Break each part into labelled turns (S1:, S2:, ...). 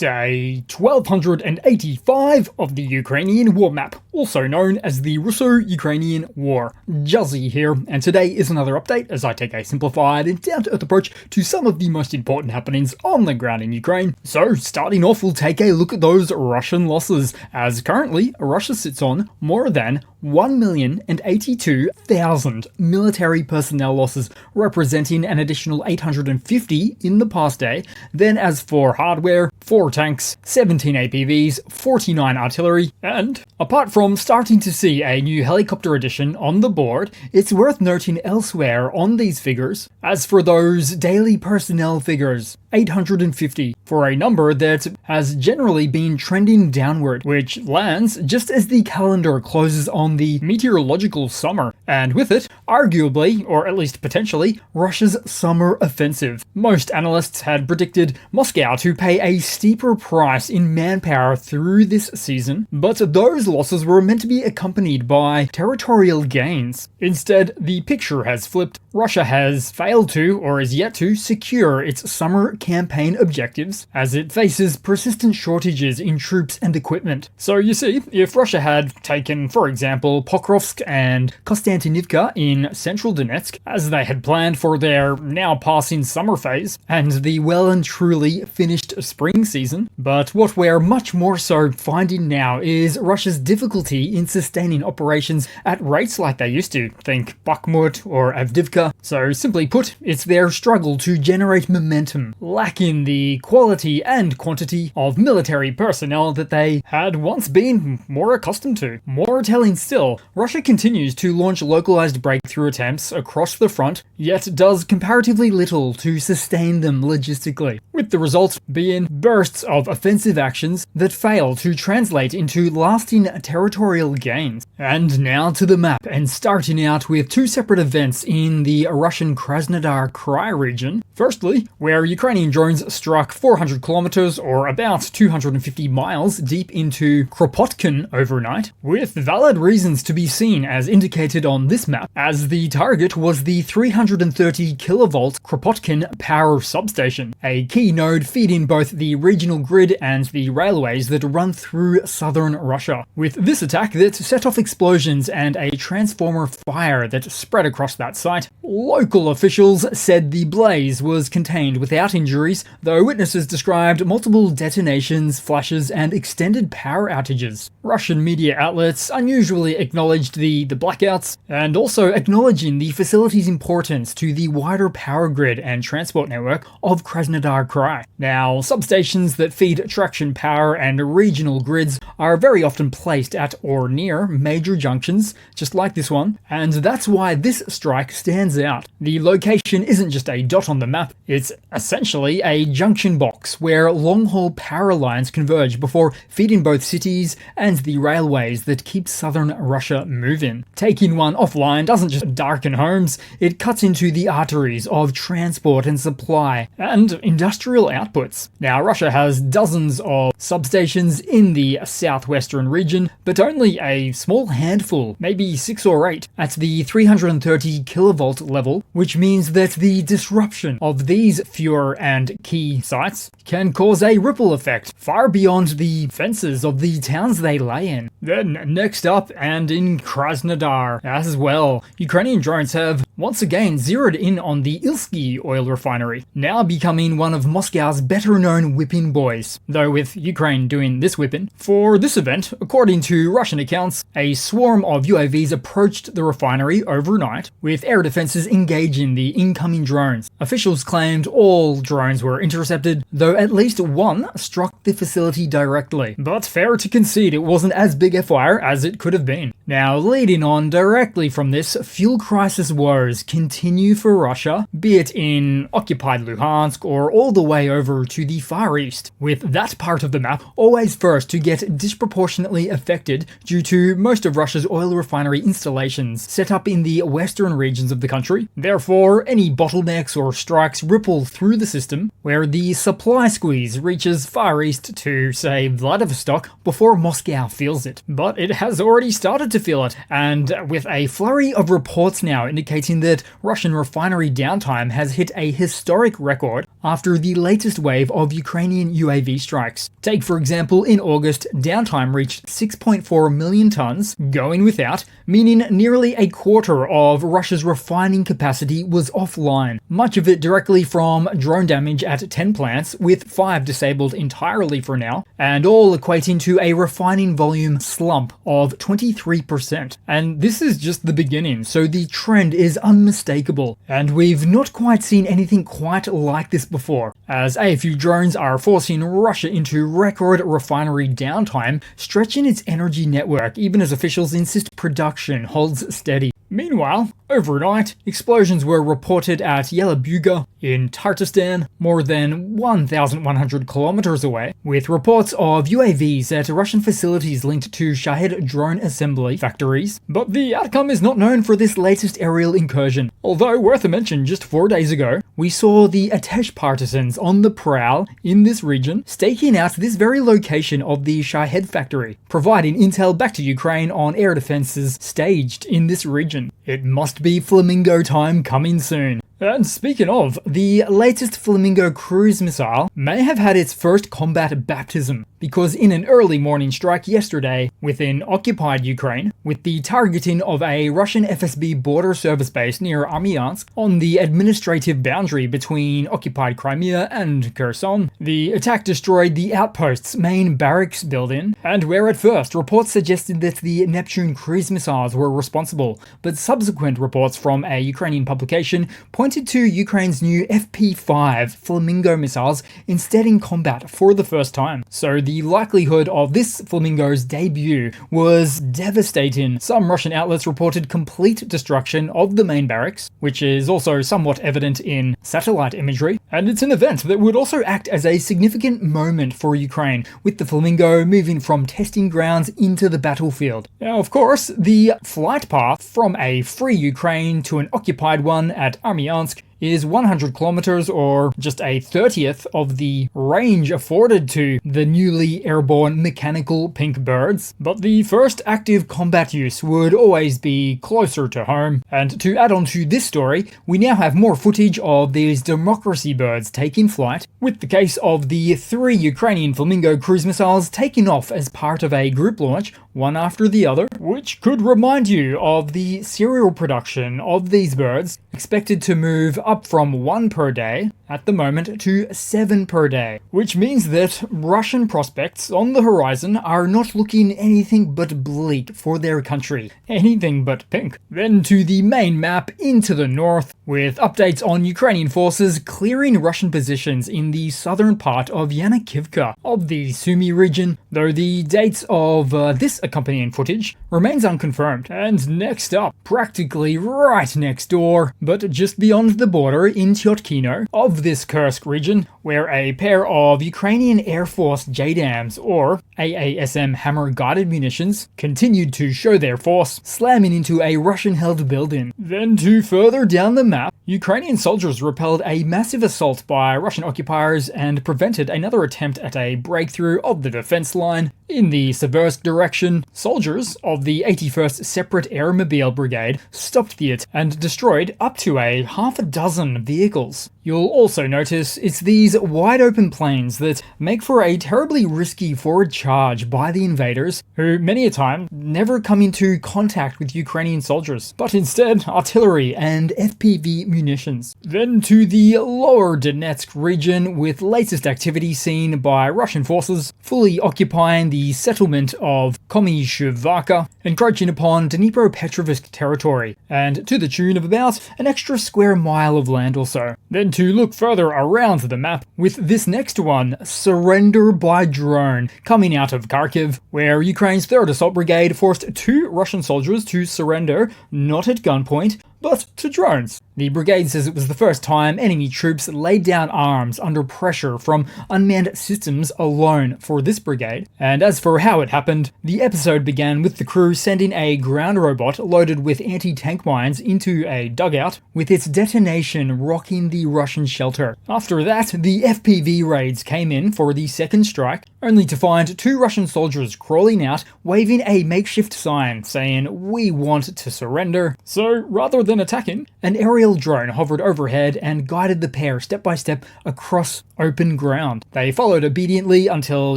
S1: Day 1285 of the Ukrainian War Map, also known as the Russo-Ukrainian War. Juzzie here, and today is another update as I take a simplified and down-to-earth approach to some of the most important happenings on the ground in Ukraine. So, starting off, we'll take a look at those Russian losses, as currently Russia sits on more than 1,082,000 military personnel losses, representing an additional 850 in the past day. Then as for hardware, 4 tanks, 17 APVs, 49 artillery, and apart from starting to see a new helicopter addition on the board, it's worth noting elsewhere on these figures, as for those daily personnel figures, 850, for a number that has generally been trending downward, which lands just as the calendar closes on the meteorological summer, and with it, arguably, or at least potentially, Russia's summer offensive. Most analysts had predicted Moscow to pay a steeper price in manpower through this season, but those losses were meant to be accompanied by territorial gains. Instead, the picture has flipped. Russia has failed to, or is yet to, secure its summer campaign objectives, as it faces persistent shortages in troops and equipment. So you see, if Russia had taken, for example, Pokrovsk and Konstantinivka in central Donetsk, as they had planned for their now passing summer phase, and the well and truly finished spring season, but what we're much more so finding now is Russia's difficulty in sustaining operations at rates like they used to. Think Bakhmut or Avdiivka. So simply put, it's their struggle to generate momentum, lacking the quality and quantity of military personnel that they had once been more accustomed to. More telling still, Russia continues to launch localized breakthrough attempts across the front, yet does comparatively little to sustain them logistically, with the result being bursts of offensive actions that fail to translate into lasting territorial gains. And now to the map, and starting out with 2 separate events in the Russian Krasnodar Krai region. Firstly, where Ukrainian drones struck 400 kilometers or about 250 miles deep into Kropotkin overnight, with valid reasons to be seen as indicated on this map, as the target was the 330 kilovolt Kropotkin power substation, a key node feeding both the regional grid and the railways that run through southern Russia. With this attack that set off explosions and a transformer fire that spread across that site, local officials said the blaze was contained without injuries, though witnesses described multiple detonations, flashes, and extended power outages. Russian media outlets unusually acknowledged the blackouts, and also acknowledging the facility's importance to the wider power grid and transport network of Krasnodar Krai. Now, substations that feed traction power and regional grids are very often placed at or near major junctions, just like this one, and that's why this strike stands out. The location isn't just a dot on the map, it's essentially a junction box where long-haul power lines converge before feeding both cities and the railways that keep southern Russia moving. Taking one offline doesn't just darken homes, it cuts into the arteries of transport and supply and industrial outputs. Now, Russia has dozens of substations in the southwestern region, but only a small handful, maybe 6 or 8, at the 330 kilovolt level, which means that the disruption of these fewer and key sites can cause a ripple effect far beyond the fences of the towns they lay in. Then, next up, and in Krasnodar as well, Ukrainian drones have once again zeroed in on the Ilsky oil refinery, now becoming one of Moscow's better-known whipping boys, though with Ukraine doing this whipping. For this event, according to Russian accounts, a swarm of UAVs approached the refinery overnight, with air defenses engaging the incoming drones. Officials claimed all drones were intercepted, though at least one struck the facility directly. But fair to concede it wasn't as big a fire as it could have been. Now, leading on directly from this, fuel crisis woes continue for Russia, be it in occupied Luhansk or all the way over to the Far East, with that part of the map always first to get disproportionately affected due to most of Russia's oil refinery installations set up in the western regions of the country. Therefore, any bottlenecks or strikes ripple through the system, where the supply squeeze reaches Far East to, say, Vladivostok before Moscow feels it. But it has already started to feel it, and with a flurry of reports now indicating stating that Russian refinery downtime has hit a historic record after the latest wave of Ukrainian UAV strikes. Take, for example, in August, downtime reached 6.4 million tons going without, meaning nearly a quarter of Russia's refining capacity was offline, much of it directly from drone damage at 10 plants, with 5 disabled entirely for now, and all equating to a refining volume slump of 23%. And this is just the beginning, so the trend is unmistakable, and we've not quite seen anything quite like this before, as a few drones are forcing Russia into record refinery downtime, stretching its energy network even as officials insist production holds steady. Meanwhile, overnight, explosions were reported at Yelabuga in Tartarstan, more than 1,100 kilometers away, with reports of UAVs at Russian facilities linked to Shahed drone assembly factories. But the outcome is not known for this latest aerial incursion, although worth a mention, just 4 days ago, we saw the Atesh partisans on the prowl in this region, staking out this very location of the Shahed factory, providing intel back to Ukraine on air defenses staged in this region. It must be Flamingo time coming soon. And speaking of, the latest Flamingo cruise missile may have had its first combat baptism, because in an early morning strike yesterday within occupied Ukraine, with the targeting of a Russian FSB border service base near Armyansk on the administrative boundary between occupied Crimea and Kherson, the attack destroyed the outpost's main barracks building, and where at first reports suggested that the Neptune cruise missiles were responsible, but subsequent reports from a Ukrainian publication pointed to Ukraine's new FP5 Flamingo missiles instead in combat for the first time. So the likelihood of this Flamingo's debut was devastating. Some Russian outlets reported complete destruction of the main barracks, which is also somewhat evident in satellite imagery, and it's an event that would also act as a significant moment for Ukraine, with the Flamingo moving from testing grounds into the battlefield. Now, of course, the flight path from a free Ukraine to an occupied one at Armyansk is 100 kilometers, or just a 30th of the range afforded to the newly airborne mechanical pink birds. But the first active combat use would always be closer to home. And to add on to this story, we now have more footage of these democracy birds taking flight, with the case of the 3 Ukrainian Flamingo cruise missiles taking off as part of a group launch, one after the other, which could remind you of the serial production of these birds, expected to move up from 1 per day at the moment to 7 per day, which means that Russian prospects on the horizon are not looking anything but bleak for their country, anything but pink. Then to the main map into the north, with updates on Ukrainian forces clearing Russian positions in the southern part of Yanakivka of the Sumy region, though the dates of this accompanying footage remains unconfirmed. And next up, practically right next door, but just beyond the border in Tyotkino of this Kursk region, where a pair of Ukrainian Air Force JDAMs, or AASM hammer-guided munitions, continued to show their force, slamming into a Russian-held building. Then to further down the map, Ukrainian soldiers repelled a massive assault by Russian occupiers and prevented another attempt at a breakthrough of the defense line. In the Seversk direction, soldiers of the 81st Separate Airmobile Brigade stopped the attack and destroyed up to a half a dozen vehicles. You'll also notice it's these wide open plains that make for a terribly risky forward charge by the invaders, who many a time never come into contact with Ukrainian soldiers, but instead artillery and FPV munitions. Then to the lower Donetsk region, with latest activity seen by Russian forces fully occupying the settlement of Komishuvaka, encroaching upon Dnipropetrovsk territory, and to the tune of about an extra square mile of land or so. Then to look further around the map, with this next one, surrender by drone, coming out of Kharkiv, where Ukraine's 3rd Assault Brigade forced 2 Russian soldiers to surrender, not at gunpoint, but to drones. The brigade says it was the first time enemy troops laid down arms under pressure from unmanned systems alone for this brigade. And as for how it happened, the episode began with the crew sending a ground robot loaded with anti-tank mines into a dugout, with its detonation rocking the Russian shelter. After that, the FPV raids came in for the second strike, only to find 2 Russian soldiers crawling out, waving a makeshift sign saying, "We want to surrender." So rather than than attacking, an aerial drone hovered overhead and guided the pair step by step across open ground. They followed obediently until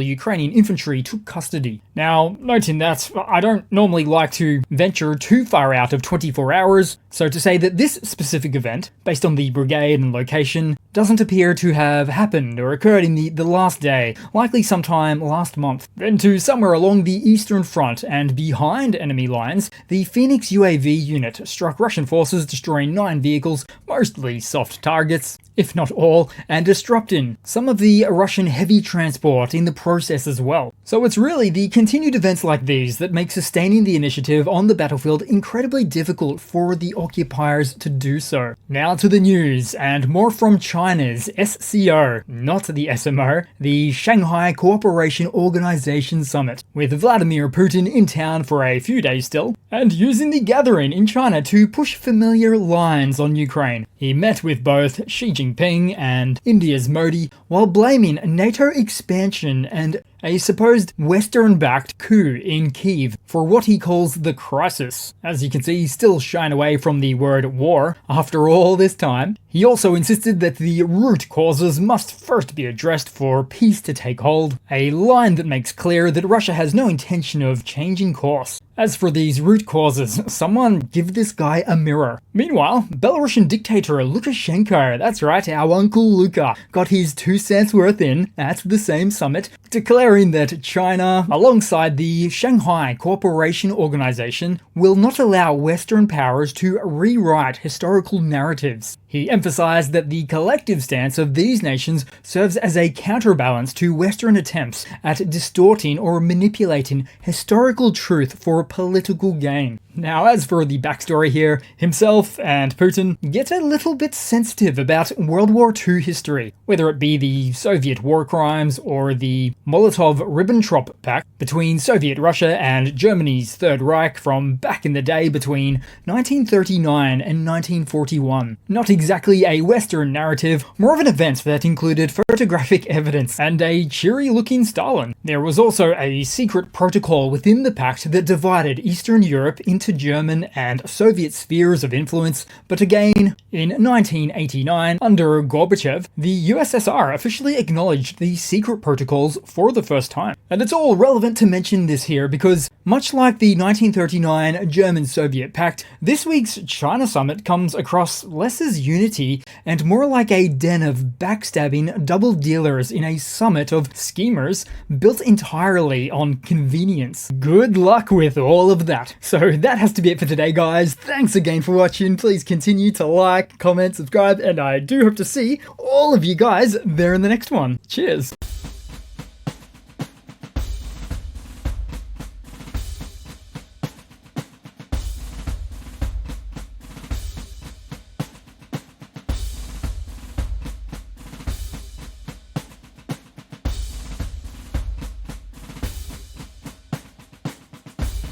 S1: Ukrainian infantry took custody. Now, noting that I don't normally like to venture too far out of 24 hours, so to say that this specific event, based on the brigade and location, doesn't appear to have happened or occurred in the last day, likely sometime last month. Then to somewhere along the Eastern Front and behind enemy lines, the Phoenix UAV unit struck Russian forces, destroying 9 vehicles, mostly soft targets, if not all, and disrupting some of the Russian heavy transport in the process as well. So it's really the continued events like these that make sustaining the initiative on the battlefield incredibly difficult for the occupiers to do so. Now to the news, and more from China's SCO, not the SMO, the Shanghai Cooperation Organization Summit, with Vladimir Putin in town for a few days still, and using the gathering in China to push familiar lines on Ukraine. He met with both Xi Jinping and India's Modi while blaming NATO expansion and a supposed Western-backed coup in Kyiv for what he calls the crisis. As you can see, he's still shying away from the word war after all this time. He also insisted that the root causes must first be addressed for peace to take hold, a line that makes clear that Russia has no intention of changing course. As for these root causes, someone give this guy a mirror. Meanwhile, Belarusian dictator Lukashenko, that's right, our Uncle Luka, got his 2 cents worth in at the same summit, declaring that China, alongside the Shanghai Cooperation Organization, will not allow Western powers to rewrite historical narratives. He emphasized that the collective stance of these nations serves as a counterbalance to Western attempts at distorting or manipulating historical truth for political gain. Now, as for the backstory here, himself and Putin get a little bit sensitive about World War II history, whether it be the Soviet war crimes or the Molotov-Ribbentrop Pact between Soviet Russia and Germany's Third Reich from back in the day between 1939 and 1941. Not exactly a Western narrative, more of an event that included photographic evidence and a cheery-looking Stalin. There was also a secret protocol within the pact that divided Eastern Europe into German and Soviet spheres of influence, but again, in 1989, under Gorbachev, the USSR officially acknowledged the secret protocols for the first time. And it's all relevant to mention this here because, much like the 1939 German-Soviet pact, this week's China summit comes across less as unity and more like a den of backstabbing double dealers in a summit of schemers built entirely on convenience. Good luck with all of that. So that has to be it for today, guys. Thanks again for watching. Please continue to like, comment, subscribe, and I do hope to see all of you guys there in the next one. Cheers!